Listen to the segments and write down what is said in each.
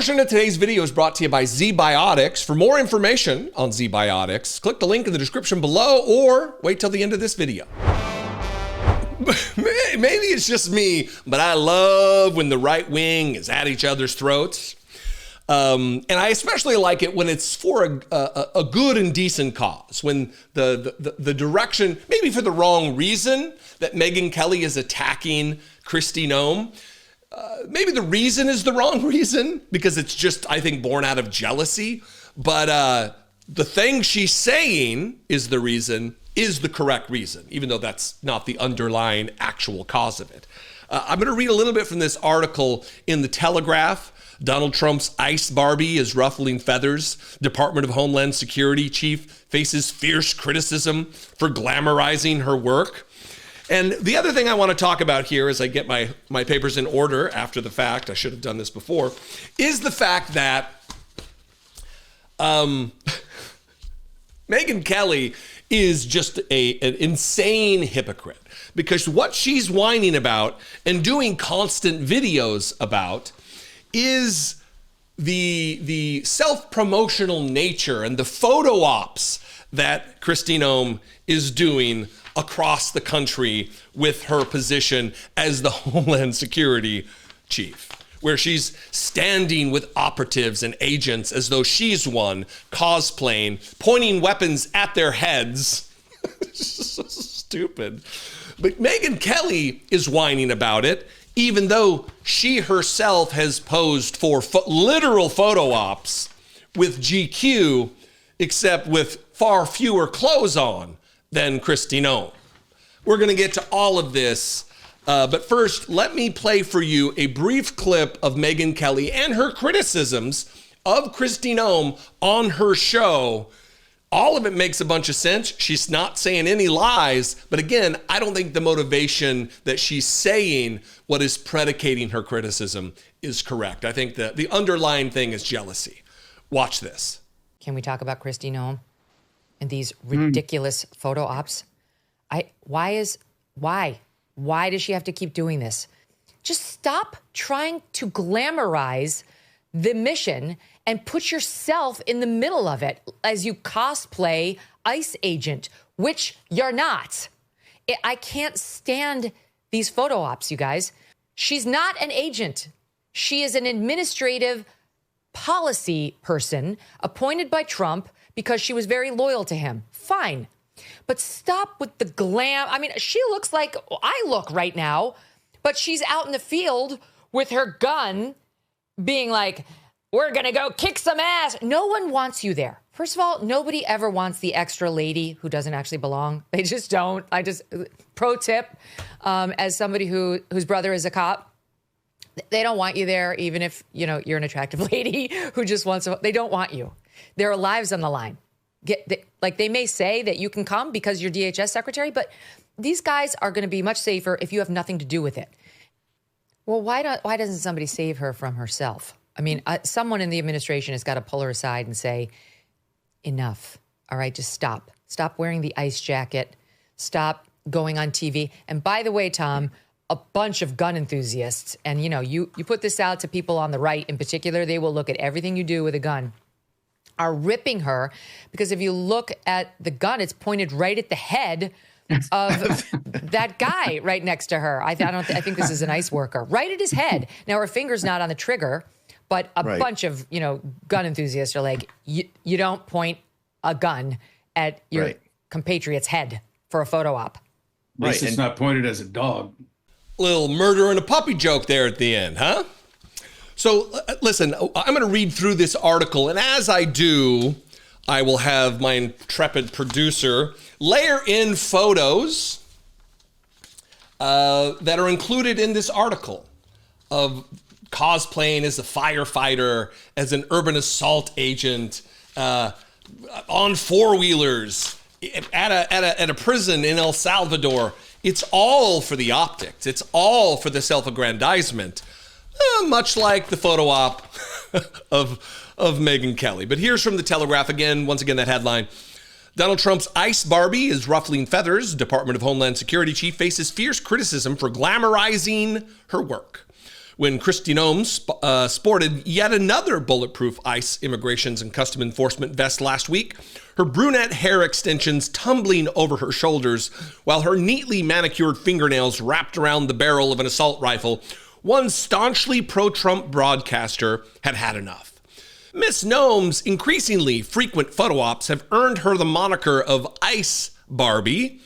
portion of today's video is brought to you by Ziotics. For more information on Ziotics, click the link in the description below or wait till the end of this video. Maybe it's just me, but I love when the right wing is at each other's throats. And I especially like it when it's for a good and decent cause, when the direction, maybe for the wrong reason, that Megyn Kelly is attacking Kristi Noem. Maybe the reason is the wrong reason because it's just, I think, born out of jealousy. But the thing she's saying is the reason, is the correct reason, even though that's not the underlying actual cause of it. I'm going to read a little bit from this article in the Telegraph. Donald Trump's ICE Barbie is ruffling feathers. Department of Homeland Security chief faces fierce criticism for glamorizing her work. And the other thing I want to talk about here as I get my papers in order after the fact, I should have done this before, is the fact that Megyn Kelly is just an insane hypocrite, because what she's whining about and doing constant videos about is the self-promotional nature and the photo ops that Kristi Noem is doing across the country with her position as the Homeland Security chief, where she's standing with operatives and agents as though she's one, cosplaying, pointing weapons at their heads. So stupid. But Megyn Kelly is whining about it, even though she herself has posed for literal photo ops with GQ, except with far fewer clothes on than Kristi Noem. We're going to get to all of this, but first, let me play for you a brief clip of Megyn Kelly and her criticisms of Kristi Noem on her show. All of it makes a bunch of sense. She's not saying any lies, but again, I don't think the motivation that she's saying what is predicating her criticism is correct. I think that the underlying thing is jealousy. Watch this. Can we talk about Kristi Noem and these ridiculous photo ops? Why does she have to keep doing this? Just stop trying to glamorize the mission and put yourself in the middle of it as you cosplay ICE agent, which you're not. I can't stand these photo ops, you guys. She's not an agent. She is an administrative policy person appointed by Trump because she was very loyal to him. Fine. But stop with the glam. I mean, she looks like I look right now, but she's out in the field with her gun being like, we're going to go kick some ass. No one wants you there. First of all, nobody ever wants the extra lady who doesn't actually belong. They just don't. Pro tip, as somebody whose brother is a cop, they don't want you there, even if, you're an attractive lady who just wants to. They don't want you. There are lives on the line. They may say that you can come because you're DHS secretary, but these guys are going to be much safer if you have nothing to do with it. Well, why doesn't somebody save her from herself? I mean, someone in the administration has got to pull her aside and say, enough. All right, just stop. Stop wearing the ICE jacket. Stop going on TV. And by the way, Tom, a bunch of gun enthusiasts, and you put this out to people on the right in particular, they will look at everything you do with a gun, are ripping her, because if you look at the gun, it's pointed right at the head of that guy right next to her. I think this is an ICE worker, right at his head. Now her finger's not on the trigger, but a bunch of gun enthusiasts are like, you don't point a gun at your compatriot's head for a photo op. At least it's not pointed as a dog. Little murder and a puppy joke there at the end, huh? So listen, I'm going to read through this article, and as I do, I will have my intrepid producer layer in photos that are included in this article of cosplaying as a firefighter, as an urban assault agent, on four-wheelers, at a prison in El Salvador. It's all for the optics. It's all for the self-aggrandizement, much like the photo op of Megyn Kelly. But here's from the Telegraph again, once again, that headline. Donald Trump's ICE Barbie is ruffling feathers. Department of Homeland Security chief faces fierce criticism for glamorizing her work. when Kristi Noem sported yet another bulletproof ICE Immigrations and Custom Enforcement vest last week, her brunette hair extensions tumbling over her shoulders while her neatly manicured fingernails wrapped around the barrel of an assault rifle. One staunchly pro-Trump broadcaster had had enough. Miss Noem's increasingly frequent photo ops have earned her the moniker of ICE Barbie.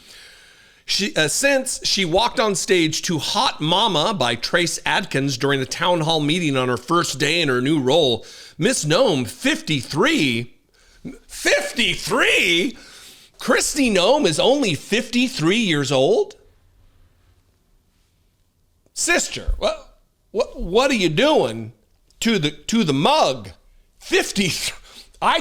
Since she walked on stage to Hot Mama by Trace Adkins during a town hall meeting on her first day in her new role, Miss Noem, 53? Kristi Noem is only 53 years old? Sister, what are you doing to the mug? 50. I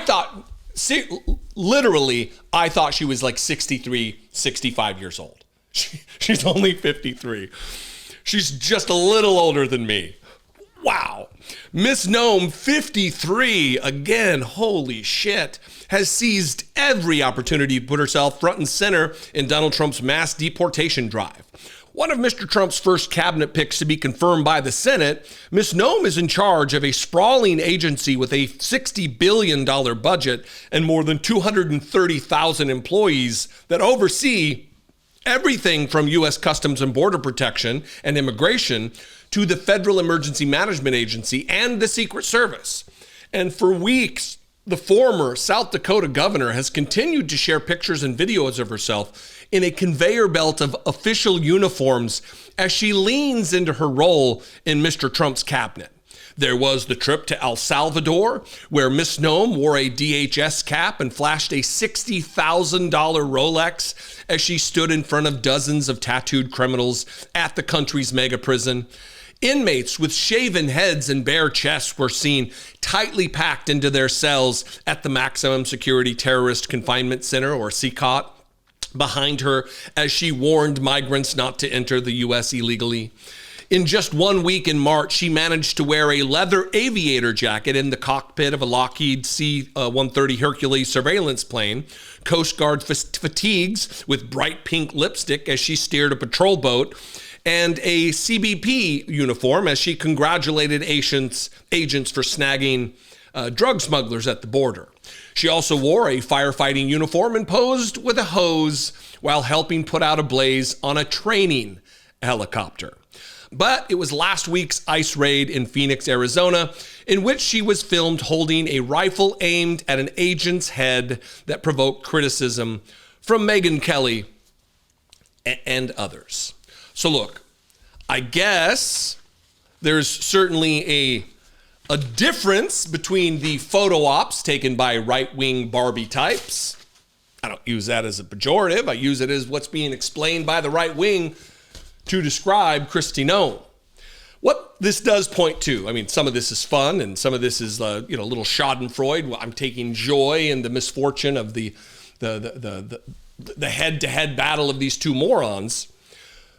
thought she was like 63, 65 years old. She's only 53. She's just a little older than me. Wow. Miss Noem, 53, again, holy shit, has seized every opportunity to put herself front and center in Donald Trump's mass deportation drive. One of Mr. Trump's first cabinet picks to be confirmed by the Senate, Ms. Noem is in charge of a sprawling agency with a $60 billion budget and more than 230,000 employees that oversee everything from U.S. Customs and Border Protection and Immigration to the Federal Emergency Management Agency and the Secret Service. And for weeks, the former South Dakota governor has continued to share pictures and videos of herself in a conveyor belt of official uniforms as she leans into her role in Mr. Trump's cabinet. There was the trip to El Salvador, where Miss Noem wore a DHS cap and flashed a $60,000 Rolex as she stood in front of dozens of tattooed criminals at the country's mega prison. Inmates with shaven heads and bare chests were seen tightly packed into their cells at the Maximum Security Terrorist Confinement Center, or CCOT, behind her as she warned migrants not to enter the U.S. illegally. In just 1 week in March, she managed to wear a leather aviator jacket in the cockpit of a Lockheed C-130 Hercules surveillance plane, Coast Guard fatigues with bright pink lipstick as she steered a patrol boat, and a CBP uniform as she congratulated agents for snagging drug smugglers at the border. She also wore a firefighting uniform and posed with a hose while helping put out a blaze on a training helicopter. But it was last week's ICE raid in Phoenix, Arizona, in which she was filmed holding a rifle aimed at an agent's head that provoked criticism from Megyn Kelly and others. So look, I guess there's certainly a difference between the photo ops taken by right-wing Barbie types. I don't use that as a pejorative. I use it as what's being explained by the right wing to describe Kristi Noem. What this does point to, I mean, some of this is fun and some of this is, a little schadenfreude. I'm taking joy in the misfortune of the head-to-head battle of these two morons.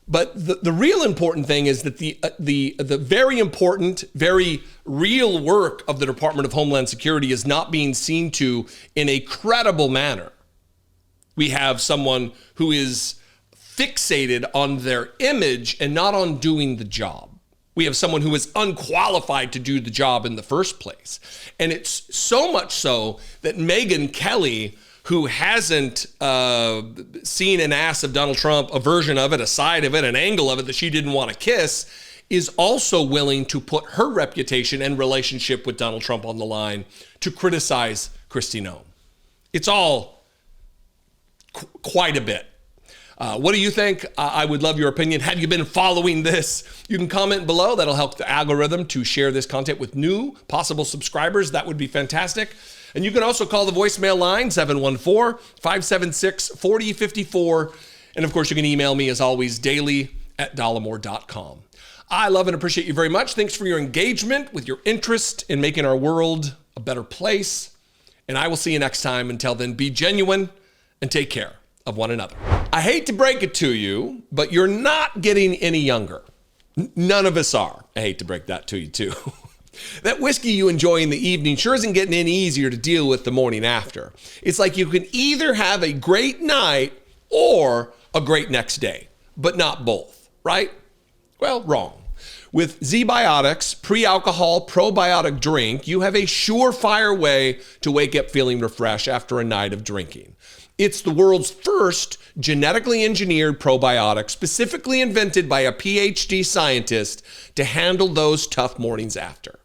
But the real important thing is that the very important, very real work of the Department of Homeland Security is not being seen to in a credible manner. We have someone who is fixated on their image and not on doing the job. We have someone who is unqualified to do the job in the first place. And it's so much so that Megyn Kelly, who hasn't seen an ass of Donald Trump, a version of it, a side of it, an angle of it that she didn't want to kiss, is also willing to put her reputation and relationship with Donald Trump on the line to criticize Kristi Noem. It's all quite a bit. What do you think? I would love your opinion. Have you been following this? You can comment below. That'll help the algorithm to share this content with new possible subscribers. That would be fantastic. And you can also call the voicemail line, 714-576-4054. And of course, you can email me as always, daily@dollemore.com. I love and appreciate you very much. Thanks for your engagement, with your interest in making our world a better place. And I will see you next time. Until then, be genuine and take care of one another. I hate to break it to you, but you're not getting any younger. None of us are. I hate to break that to you too. That whiskey you enjoy in the evening sure isn't getting any easier to deal with the morning after. It's like you can either have a great night or a great next day, but not both, right? Well, wrong. With Ziotics pre-alcohol probiotic drink, you have a surefire way to wake up feeling refreshed after a night of drinking. It's the world's first genetically engineered probiotic, specifically invented by a PhD scientist to handle those tough mornings after.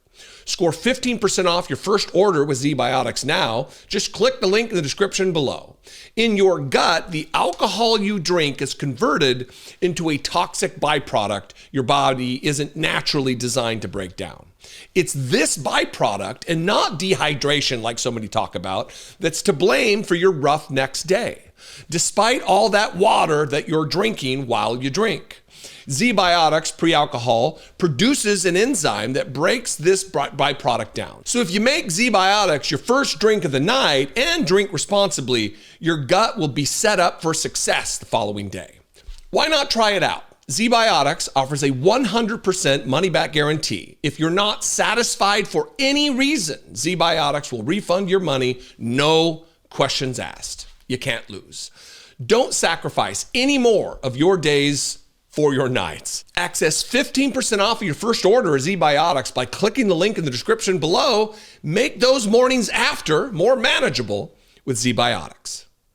Score 15% off your first order with Ziotics now. Just click the link in the description below. In your gut, the alcohol you drink is converted into a toxic byproduct your body isn't naturally designed to break down. It's this byproduct and not dehydration, like so many talk about, that's to blame for your rough next day, despite all that water that you're drinking while you drink. Ziotics pre-alcohol produces an enzyme that breaks this byproduct down. So if you make Ziotics your first drink of the night and drink responsibly, your gut will be set up for success the following day. Why not try it out? Ziotics offers a 100% money-back guarantee. If you're not satisfied for any reason, Ziotics will refund your money, no questions asked. You can't lose. Don't sacrifice any more of your days for your nights. Access 15% off of your first order of Ziotics by clicking the link in the description below. Make those mornings after more manageable with Ziotics.